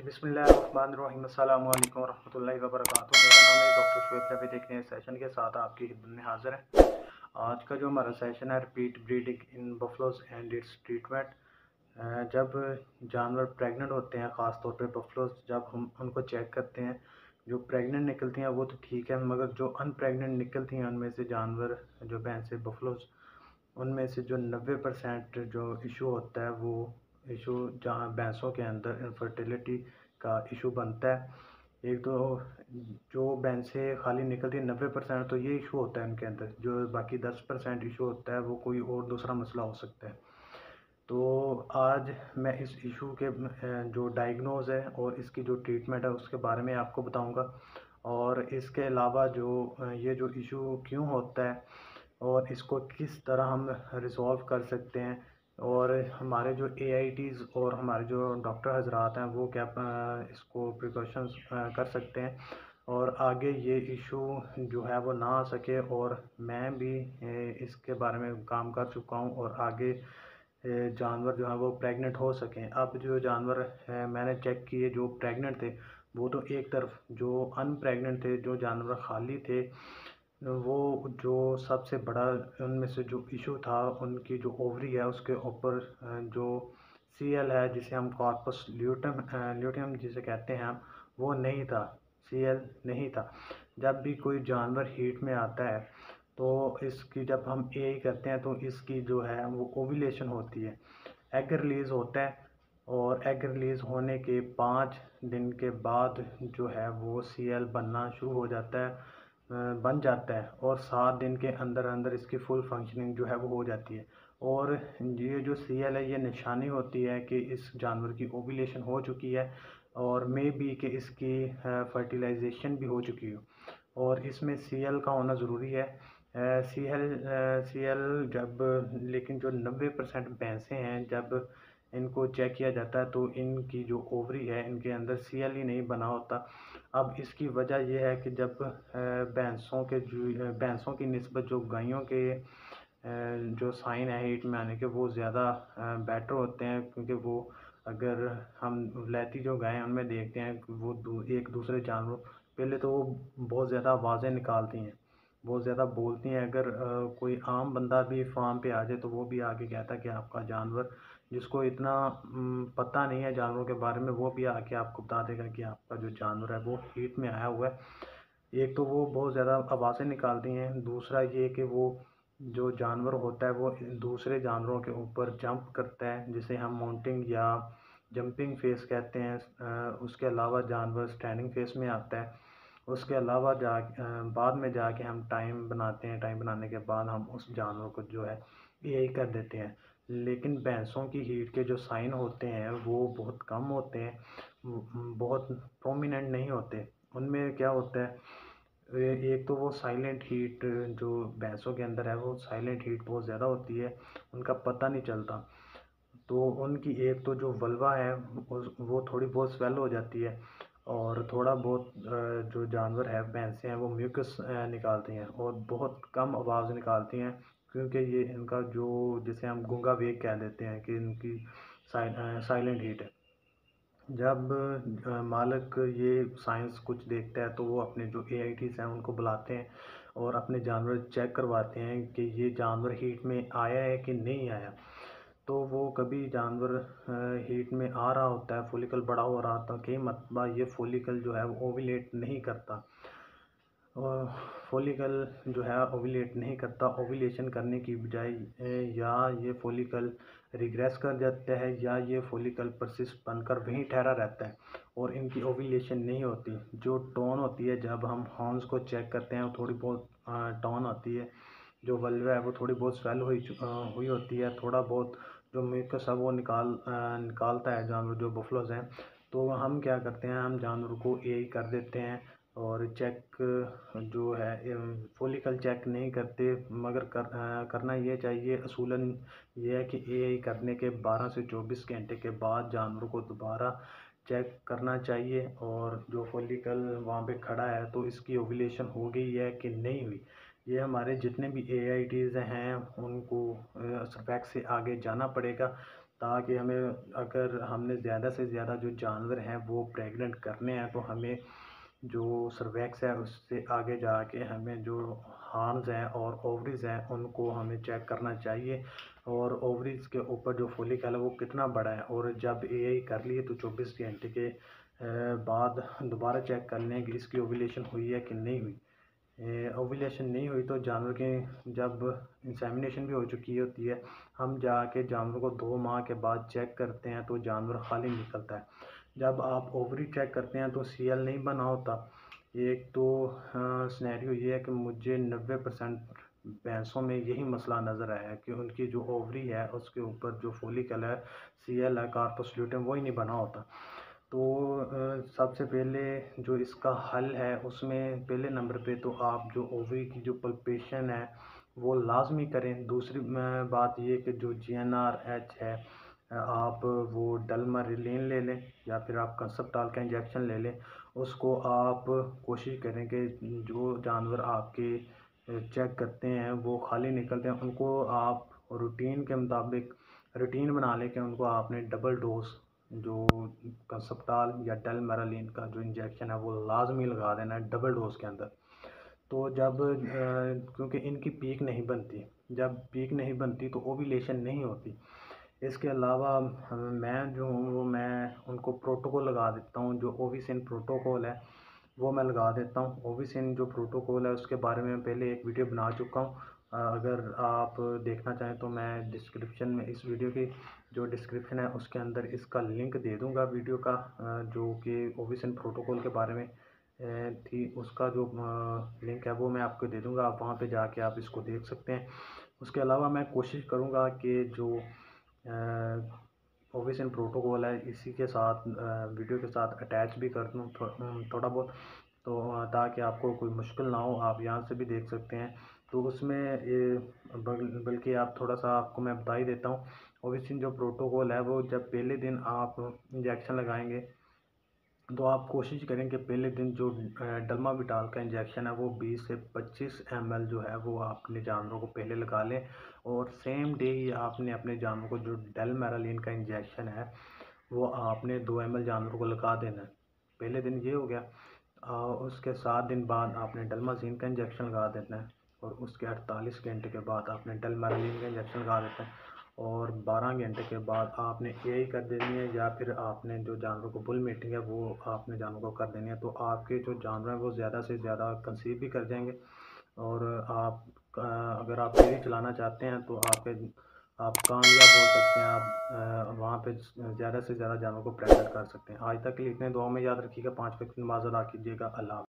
जी बिस्मिल्लाहिर्रहमानिर्रहीम अस्सलामु अलैकुम वरहमतुल्लाहि वबरकातुहू। मेरा नाम है डॉक्टर शुएब जावेद। एक नए सेशन के साथ आपकी खिदमत में हाजिर है। आज का जो हमारा सेशन है repeat breeding in buffaloes and it's treatment. जब जानवर प्रेग्नेंट होते हैं, ख़ास तौर पे बफलोज, जब हम उनको चेक करते हैं, जो प्रेग्नेंट निकलती हैं वो तो ठीक है, मगर जो अनप्रेग्नेंट निकलती हैं उनमें से जानवर, जो भैंसें बफलोज, उनमें से जो 90% जो इशू होता है वो इशू जहाँ भैंसों के अंदर इनफर्टिलिटी का इशू बनता है। एक तो जो भैंसें खाली निकलती है 90%, तो ये इशू होता है उनके अंदर। जो बाकी 10% इशू होता है वो कोई और दूसरा मसला हो सकता है। तो आज मैं इस इशू के जो डायग्नोज है और इसकी जो ट्रीटमेंट है उसके बारे में आपको बताऊंगा। और इसके अलावा जो ये जो इशू क्यों होता है और इसको किस तरह हम रिज़ॉल्व कर सकते हैं, और हमारे जो एआईटीज़ और हमारे जो डॉक्टर हजरात हैं वो क्या इसको प्रिकॉशंस कर सकते हैं, और आगे ये इशू जो है वो ना आ सके। और मैं भी इसके बारे में काम कर चुका हूँ, और आगे जानवर जो है वो प्रेग्नेंट हो सकें। अब जो जानवर मैंने चेक किए जो प्रेग्नेंट थे, वो तो एक तरफ, जो अनप्रेग्नेंट थे, जो जानवर खाली थे, वो जो सबसे बड़ा उनमें से जो इशू था, उनकी जो ओवरी है उसके ऊपर जो सीएल है, जिसे हम कॉर्पस ल्यूटम ल्यूटियम जिसे कहते हैं हम, वो नहीं था, सीएल नहीं था। जब भी कोई जानवर हीट में आता है तो इसकी जब हम एआई करते हैं तो इसकी जो है वो ओव्यूलेशन होती है, एग रिलीज़ होता है, और एग रिलीज़ होने के 5 दिन के बाद जो है वो सीएल बनना शुरू हो जाता है, बन जाता है, और 7 दिन के अंदर अंदर इसकी फुल फंक्शनिंग जो है वो हो जाती है। और ये जो सीएल है ये निशानी होती है कि इस जानवर की ओव्यूलेशन हो चुकी है, और मे बी कि इसकी फर्टिलाइजेशन भी हो चुकी हो, और इसमें सीएल का होना ज़रूरी है। सीएल जब, लेकिन जो 90% भैंसें हैं, जब इनको चेक किया जाता है तो इनकी जो ओवरी है इनके अंदर सीएल ही नहीं बना होता। अब इसकी वजह यह है कि जब भैंसों की निस्बत जो गायों के जो साइन है हीट में आने के, वो ज़्यादा बेटर होते हैं, क्योंकि वो, अगर हम वलैती जो गायें हैं उनमें देखते हैं कि वो एक दूसरे जानवरों, पहले तो वो बहुत ज़्यादा आवाज़ें निकालती हैं, बहुत ज़्यादा बोलती हैं। अगर कोई आम बंदा भी फार्म पे आ जाए तो वो भी आके कहता है कि आपका जानवर, जिसको इतना पता नहीं है जानवरों के बारे में, वो भी आके आपको बता देगा कि आपका जो जानवर है वो हीट में आया हुआ है। एक तो वो बहुत ज़्यादा आवाज़ें निकालती हैं, दूसरा ये कि वो जो जानवर होता है वो दूसरे जानवरों के ऊपर जंप करता है, जिसे हम माउंटिंग या जंपिंग फेस कहते हैं। उसके अलावा जानवर स्टैंडिंग फेस में आता है। उसके अलावा बाद में जाके हम टाइम बनाते हैं, टाइम बनाने के बाद हम उस जानवर को जो है यही कर देते हैं। लेकिन भैंसों की हीट के जो साइन होते हैं वो बहुत कम होते हैं, बहुत प्रोमिनेंट नहीं होते। उनमें क्या होता है, एक तो वो साइलेंट हीट जो भैंसों के अंदर है, वो साइलेंट हीट बहुत ज़्यादा होती है, उनका पता नहीं चलता। तो उनकी एक तो जो वल्वा है वो थोड़ी बहुत स्वेल हो जाती है, और थोड़ा बहुत जो जानवर है, भैंसें हैं, वो म्यूकस निकालती हैं और बहुत कम आवाज़ निकालती हैं, क्योंकि ये इनका जो, जिसे हम गूंगा वेग कह देते हैं, कि इनकी साइलेंट हीट है। जब मालिक ये साइंस कुछ देखता है तो वो अपने जो एआईटीज़ हैं उनको बुलाते हैं और अपने जानवर चेक करवाते हैं कि ये जानवर हीट में आया है कि नहीं आया। तो वो कभी जानवर हीट में आ रहा होता है, फॉलिकल बड़ा हो रहा था, कई मरतबा ये फॉलिकल जो है वो ओव्यूलेट नहीं करता, और फॉलिकल जो है ओव्यूलेट नहीं करता। ओव्यूलेशन करने की बजाय या ये फॉलिकल रिग्रेस कर जाता है, या ये फॉलिकल परसिस्ट बनकर वहीं ठहरा रहता है और इनकी ओव्यूलेशन नहीं होती। जो टोन होती है, जब हम हॉर्न्स को चेक करते हैं, वो थोड़ी बहुत टोन आती है। जो वल्वा है वो थोड़ी बहुत स्वेल हुई होती है, थोड़ा बहुत जो म्यूकस है वो निकालता है जानवर, जो बफलोज हैं। तो हम क्या करते हैं, हम जानवर को एआई कर देते हैं, और चेक जो है फॉलिकल चेक नहीं करते, मगर करना ये चाहिए। असूलन ये है कि एआई करने के 12 से 24 घंटे के बाद जानवर को दोबारा चेक करना चाहिए, और जो फॉलिकल वहाँ पे खड़ा है तो इसकी ओव्यूलेशन हो गई है कि नहीं हुई। ये हमारे जितने भी एआईटीज़ हैं उनको सरफैक्स से आगे जाना पड़ेगा, ताकि हमें, अगर हमने ज़्यादा से ज़्यादा जो जानवर हैं वो प्रेग्नेंट करने हैं, तो हमें जो सर्वैक्स है उससे आगे जाके हमें जो हार्न्स हैं और ओवरीज हैं उनको हमें चेक करना चाहिए, और ओवरीज के ऊपर जो फॉलिकल है वो कितना बड़ा है। और जब यही कर लिए तो 24 घंटे के बाद दोबारा चेक कर लें कि इसकी ओव्यूलेशन हुई है कि नहीं हुई। ओव्यूलेशन नहीं हुई तो जानवर के जब इंसेमिनेशन भी हो चुकी होती है, हम जाके जानवर को 2 माह के बाद चेक करते हैं तो जानवर खाली निकलता है। जब आप ओवरी चेक करते हैं तो सीएल नहीं बना होता। एक तो सिनेरियो ये है कि मुझे 90% भैंसों में यही मसला नज़र आया है कि उनकी जो ओवरी है उसके ऊपर जो फॉलिकल है, सीएल है, कार्पस ल्यूटेम, वही नहीं बना होता। तो सबसे पहले जो इसका हल है उसमें पहले नंबर पे तो आप जो ओवरी की जो पल्पेशन है वो लाजमी करें। दूसरी बात ये कि जो GnRH है, आप वो डलमारिलीन ले लें या फिर आप कंसप्टाल का इंजेक्शन ले लें। उसको आप कोशिश करें कि जो जानवर आपके चेक करते हैं वो खाली निकलते हैं, उनको आप रूटीन के मुताबिक रूटीन बना लें कि उनको आपने डबल डोज जो कंसप्टाल या डेलमारिलीन का जो इंजेक्शन है वो लाजमी लगा देना है डबल डोज के अंदर। तो जब क्योंकि इनकी पीक नहीं बनती, जब पीक नहीं बनती तो ओव्यूलेशन नहीं होती। इसके अलावा मैं जो हूँ वो मैं उनको प्रोटोकॉल लगा देता हूँ, जो ओविसिन प्रोटोकॉल है वो मैं लगा देता हूँ। ओविसिन जो प्रोटोकॉल है उसके बारे में पहले एक वीडियो बना चुका हूँ। अगर आप देखना चाहें तो मैं डिस्क्रिप्शन में, इस वीडियो की जो डिस्क्रिप्शन है उसके अंदर इसका लिंक दे दूँगा वीडियो का, जो कि ओविसिन प्रोटोकॉल के बारे में थी। उसका जो लिंक है वो मैं आपको दे दूँगा, आप वहाँ पे जाके आप इसको देख सकते हैं। उसके अलावा मैं कोशिश करूँगा कि जो ओविसिन प्रोटोकॉल है इसी के साथ वीडियो के साथ अटैच भी कर दूँ थोड़ा बहुत, तो ताकि आपको कोई मुश्किल ना हो, आप यहाँ से भी देख सकते हैं। तो उसमें ये बल्कि आप थोड़ा सा आपको मैं बता ही देता हूँ। ओविसिन जो प्रोटोकॉल है वो जब पहले दिन आप इंजेक्शन लगाएंगे तो आप कोशिश करें कि पहले दिन जो डल्माविटाल का इंजेक्शन है वो 20 से 25 ml जो है वो अपने जानवरों को पहले लगा लें, और सेम डे ही आपने अपने जानवरों को जो डेलमारिलीन का इंजेक्शन है वो आपने 2 ml जानवरों को लगा देना है। पहले दिन ये हो गया। उसके 7 दिन बाद आपने डलमाजीन का इंजेक्शन लगा देना है, और उसके 48 घंटे के बाद आपने डेलमारिलीन का इंजेक्शन लगा देना है, और 12 घंटे के बाद आपने यही कर देनी है, या फिर आपने जो जानवरों को बुल मीटिंग है वो आपने जानवरों को कर देनी है। तो आपके जो जानवर हैं वो ज़्यादा से ज़्यादा कंसीव भी कर जाएंगे, और आप अगर आप डेयरी चलाना चाहते हैं तो आप कामयाब हो सकते हैं। आप वहाँ पे ज़्यादा से ज़्यादा जानवरों को प्रेजेंट कर सकते हैं। आज तक के लिए इतने, दुआ में याद रखिएगा, 5 वक्त की नमाज़ अदा कीजिएगा। अल्लाह।